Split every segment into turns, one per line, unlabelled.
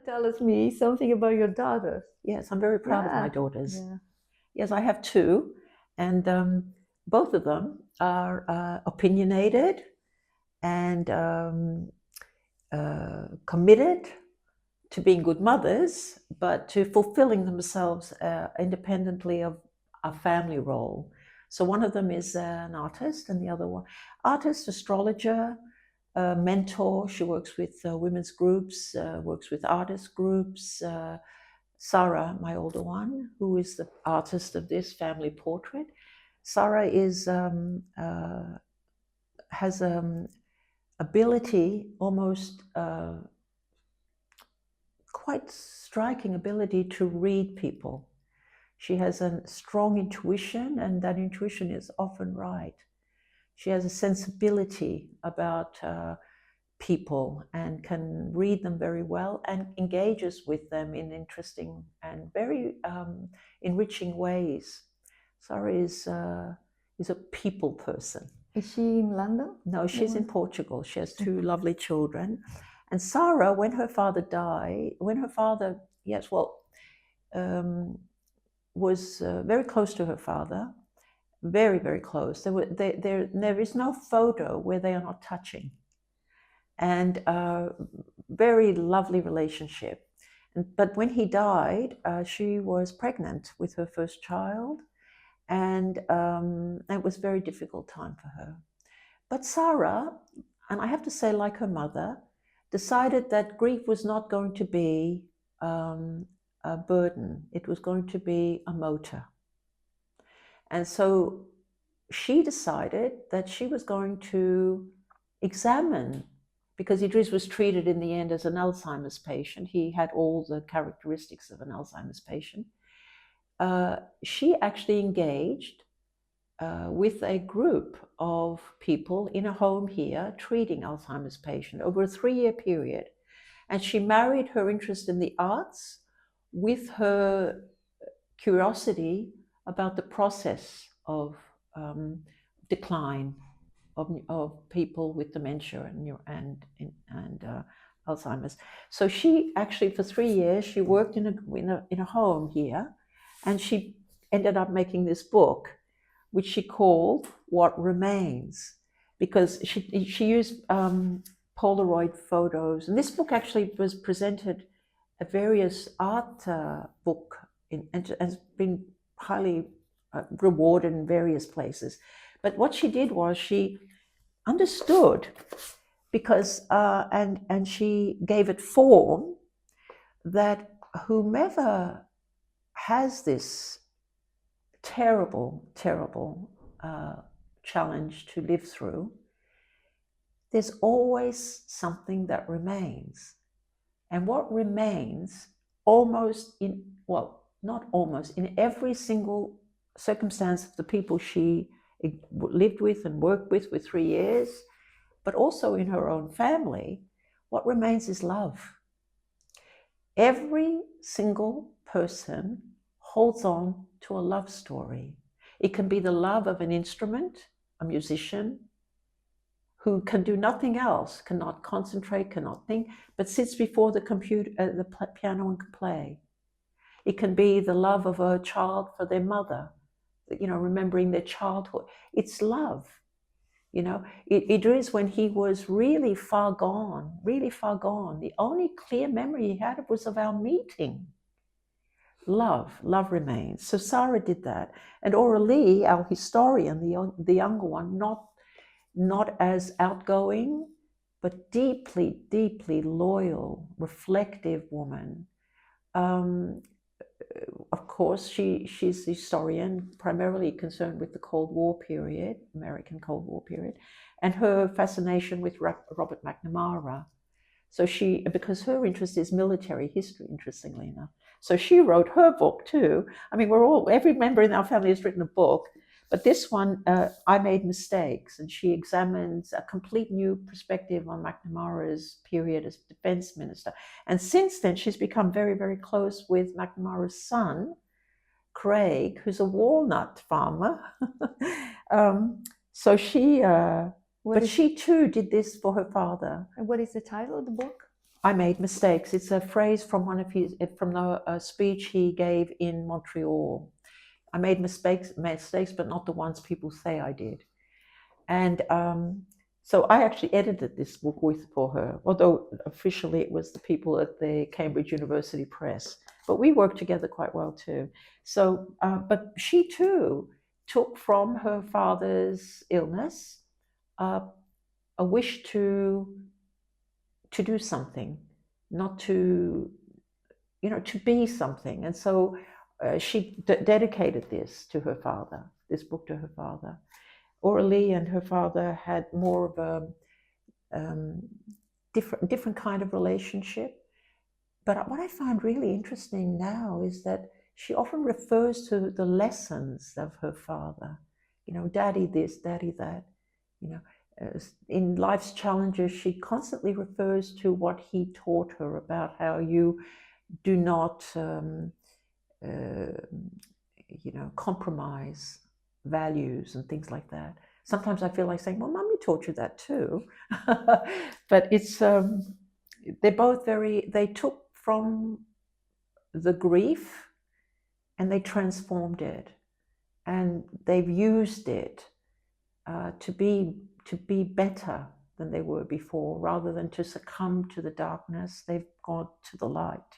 tell us me something about your daughters?
Yes, I'm very proud of my daughters.
Yeah.
Yes, I have two, and both of them are opinionated and committed to being good mothers, but to fulfilling themselves independently of a family role. So one of them is an artist, and the other one, artist, astrologer, mentor. She works with women's groups, works with artist groups. Sarah, my older one, who is the artist of this family portrait. Sarah has ability, almost quite striking ability to read people. She has a strong intuition, and that intuition is often right. She has a sensibility about people and can read them very well and engages with them in interesting and very enriching ways. Sarah is a people person.
Is she in London?
No, she's in Portugal. She has two lovely children. And Sarah, when her father died, was very close to her father, very, very close. There is no photo where they are not touching. And very lovely relationship. But when he died, she was pregnant with her first child, and it was a very difficult time for her. But Sarah, and I have to say, like her mother, decided that grief was not going to be a burden. It was going to be a motor. And so she decided that she was going to examine, because Idris was treated in the end as an Alzheimer's patient. He had all the characteristics of an Alzheimer's patient. She actually engaged with a group of people in a home here treating Alzheimer's patient over a 3-year period. And she married her interest in the arts with her curiosity about the process of decline of people with dementia and Alzheimer's. So she actually, for 3 years, she worked in a home here, and she ended up making this book, which she called What Remains, because she used Polaroid photos. And this book actually was presented at various art book and has been highly rewarded in various places. But what she did was she understood, because and she gave it form, that whomever has this terrible challenge to live through, there's always something that remains. And what remains in every single circumstance of the people she lived with and worked with 3 years, but also in her own family, what remains is love. Every single person holds on to a love story. It can be the love of an instrument, a musician who can do nothing else, cannot concentrate, cannot think, but sits before the computer, the piano, and can play. It can be the love of a child for their mother, remembering their childhood. It's love. Idris, when he was really far gone, the only clear memory he had was of our meeting. Love remains. So Sarah did that. And Aurelie, our historian, the younger one, not as outgoing, but deeply, deeply loyal, reflective woman. Of course, she's a historian, primarily concerned with the Cold War period, American Cold War period, and her fascination with Robert McNamara. So because her interest is military history, interestingly enough. So she wrote her book too. I mean, every member in our family has written a book, but this one, I Made Mistakes, and she examines a complete new perspective on McNamara's period as defense minister. And since then, she's become very, very close with McNamara's son, Craig, who's a walnut farmer. She too did this for her father.
And what is the title of the book?
I made mistakes. It's a phrase from from the speech he gave in Montreal. I made mistakes, but not the ones people say I did. And so I actually edited this book for her, although officially it was the people at the Cambridge University Press. But we worked together quite well too. So, but she too took from her father's illness a wish to do something, not to, to be something. And so she dedicated this book to her father. Aurelie and her father had more of a different kind of relationship. But what I find really interesting now is that she often refers to the lessons of her father. Daddy this, daddy that. In life's challenges, she constantly refers to what he taught her about how you do not, compromise values and things like that. Sometimes I feel like saying, well, Mummy taught you that too. But it's, they're both they took from the grief and they transformed it. And they've used it to be better than they were before, rather than to succumb to the darkness. They've gone to the light,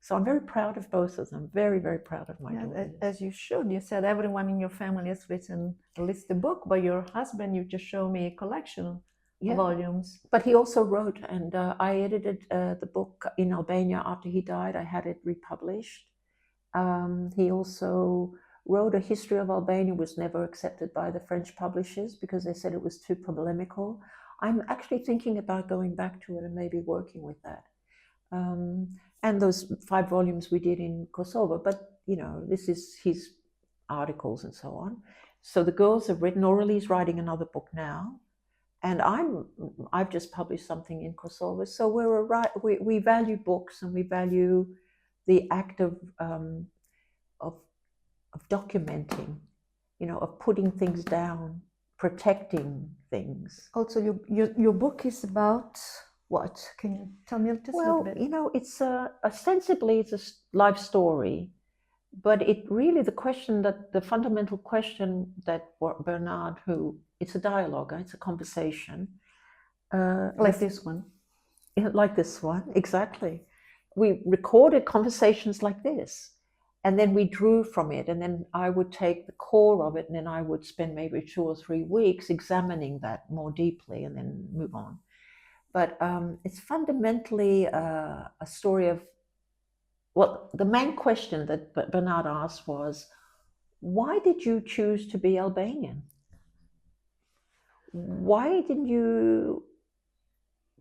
So I'm very proud of both of them. Very, very proud of my daughters.
As you should. You said everyone in your family has written at least a book, but your husband, you just showed me a collection of volumes.
But he also wrote, and I edited the book in Albania after he died. I had it republished. He also wrote a history of Albania, was never accepted by the French publishers because they said it was too polemical. I'm actually thinking about going back to it and maybe working with that. And those 5 volumes we did in Kosovo, but this is his articles and so on. So the girls have written. Aurelie's writing another book now, and I've just published something in Kosovo. So we value books, and we value the act of documenting, of putting things down, protecting things.
Also, your book is about what? Can you tell me just a little bit?
It's ostensibly it's a life story, but the fundamental question that Bernard, it's a dialogue, it's a conversation.
Like this one.
Like this one, exactly. We recorded conversations like this, and then we drew from it, and then I would take the core of it, and then I would spend maybe 2 or 3 weeks examining that more deeply and then move on. But it's fundamentally a story of, the main question that Bernard asked was, why did you choose to be Albanian? Why didn't you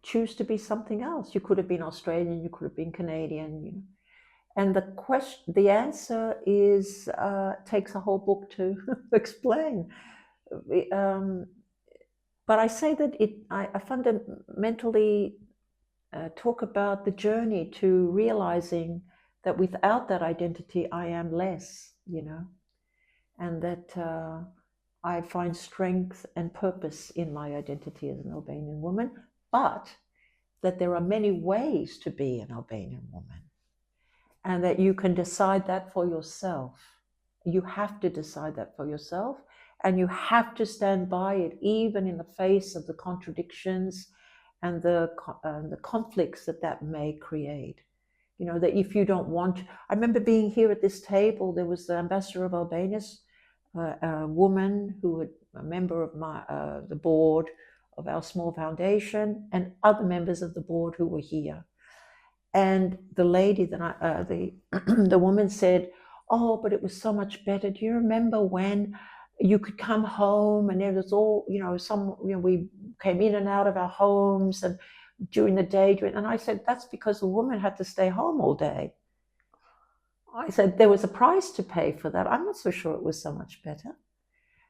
choose to be something else? You could have been Australian, you could have been Canadian, And the answer is takes a whole book to explain. But I say that I fundamentally talk about the journey to realizing that without that identity, I am less, and that I find strength and purpose in my identity as an Albanian woman, but that there are many ways to be an Albanian woman, and that you can decide that for yourself. You have to decide that for yourself, and you have to stand by it, even in the face of the contradictions and the conflicts that may create. That if you don't want, I remember being here at this table, there was the ambassador of Albania, a woman who was a member of the board of our small foundation, and other members of the board who were here. And the lady the woman said, "Oh, but it was so much better. Do you remember when you could come home and there was all, we came in and out of our homes and during the day." And I said, "That's because the woman had to stay home all day." I said, "There was a price to pay for that. I'm not so sure it was so much better."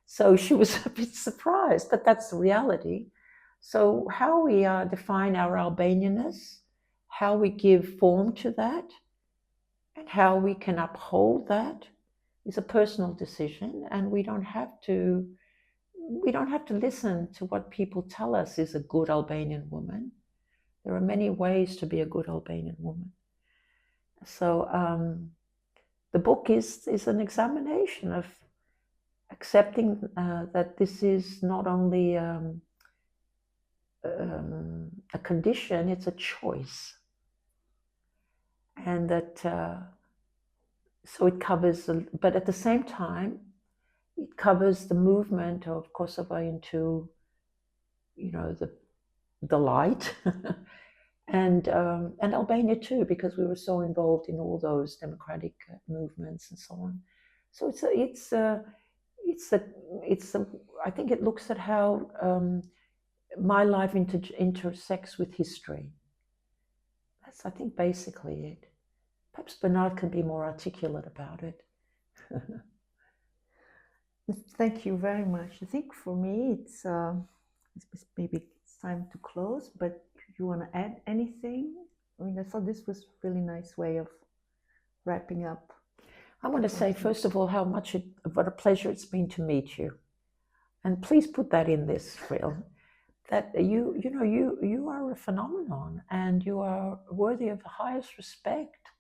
So she was a bit surprised, but that's the reality. So how we define our Albanianness, how we give form to that, and how we can uphold that is a personal decision, and we don't have to listen to what people tell us is a good Albanian woman. There are many ways to be a good Albanian woman. So the book is an examination of accepting that this is not only a condition, it's a choice. And that, so it covers, but at the same time, it covers the movement of Kosovo into, you know, the light, and Albania too, because we were so involved in all those democratic movements and so on. So I think it looks at how my life intersects with history. That's, I think, basically it. Perhaps Bernard can be more articulate about it.
Thank you very much. I think for me, it's maybe it's time to close, but you want to add anything? I mean, I thought this was a really nice way of wrapping up.
I want to say, first of all, what a pleasure it's been to meet you. And please put that in this reel, that you are a phenomenon and you are worthy of the highest respect.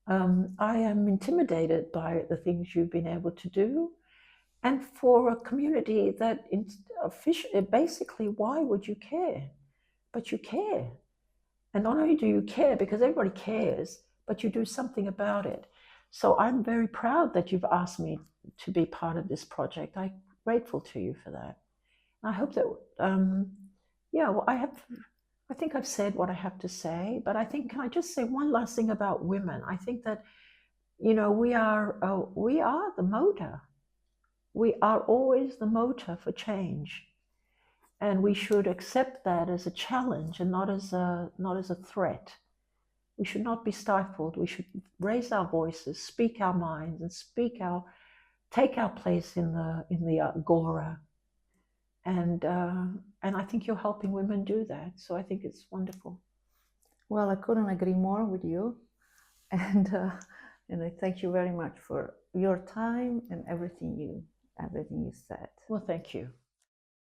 I am intimidated by the things you've been able to do. And for a community that basically, why would you care? But you care. And not only do you care, because everybody cares, but you do something about it. So I'm very proud that you've asked me to be part of this project. I'm grateful to you for that. I hope that, I think I've said what I have to say, but I think, can I just say one last thing about women? I think that, we are the motor. We are always the motor for change. And we should accept that as a challenge and not as a threat. We should not be stifled. We should raise our voices, speak our minds, and take our place in the agora. And I think you're helping women do that. So I think it's wonderful.
Well, I couldn't agree more with you. And I thank you very much for your time and everything you said.
Well, thank you.